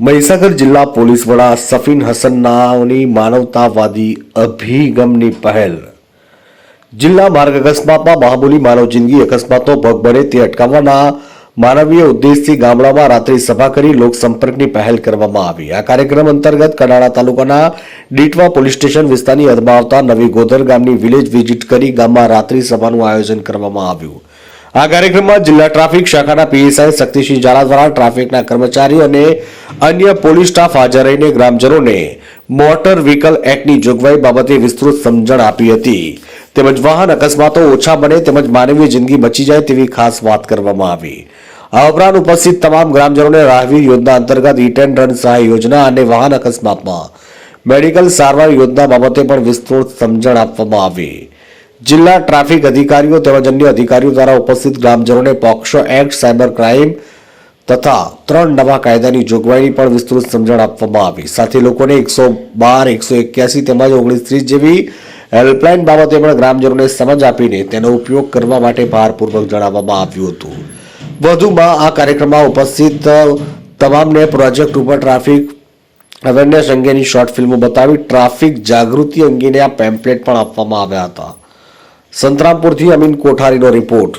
મહીસાગર જિલ્લા પોલીસ વડા સફીન હસનની માનવતાવાદી અભિગમની પહેલ. જિલ્લા માર્ગ અકસ્માતમાં બાહુબલી માનવ જિંદગી અકસ્માતનો ભોગ બને તે અટકાવવાના માનવીય ઉદ્દેશથી ગામડામાં રાત્રિ સભા કરી લોકસંપર્કની પહેલ કરવામાં આવી. આ કાર્યક્રમ અંતર્ગત કડાણા તાલુકાના ડીટવા પોલીસ સ્ટેશન વિસ્તારની હદમાં આવતા નવી ગોદર ગામની વિલેજ વિઝિટ કરી ગામમાં રાત્રિ સભાનું આયોજન કરવામાં આવ્યું. આ કાર્યક્રમમાં જિલ્લા ટ્રાફિક શાખાના પીએસઆઈ શક્તિસિંહ ઝાલા દ્વારા ટ્રાફિકના કર્મચારીઓ અને અન્ય પોલીસ સ્ટાફ હાજર રહીને ગ્રામજનોને મોટર વ્હીકલ એક્ટની જોગવાઈ બાબતે વિસ્તૃત સમજણ આપી હતી. તેમજ વાહન અકસ્માતો ઓછા બને તેમજ માનવીય જિંદગી બચી જાય તેવી ખાસ વાત કરવામાં આવી. આ ઉપરાંત ઉપસ્થિત તમામ ગ્રામજનોને રાહવીર યોજના અંતર્ગત હિટ એન્ડ રન સહાય યોજના અને વાહન અકસ્માતમાં મેડિકલ સારવાર યોજના બાબતે પણ વિસ્તૃત સમજણ આપવામાં આવી. જિલ્લા ટ્રાફિક અધિકારીઓ તેમજ અન્ય અધિકારીઓ દ્વારા ઉપસ્થિત ગ્રામજનોને પોક્સો એક્ટ, સાયબર ક્રાઇમ તથા 3 નવા કાયદાની જોગવાઈની પણ વિસ્તૃત સમજણ આપવામાં આવી. સાથે લોકોને 112, 181 તેમજ 1930 જેવી હેલ્પલાઇન બાબતે પણ ગ્રામજનોને સમજ આપીને તેનો ઉપયોગ કરવા માટે ભારપૂર્વક જણાવવામાં આવ્યું હતું. વધુમાં આ કાર્યક્રમમાં ઉપસ્થિત તમામને પ્રોજેક્ટ ઉપર ટ્રાફિક અવેરનેસ અંગેની શોર્ટ ફિલ્મો બતાવી ટ્રાફિક જાગૃતિ અંગેના પેમ્પલેટ પણ આપવામાં આવ્યા હતા. સંતરામપુરથી અમીન કોઠારીનો રિપોર્ટ.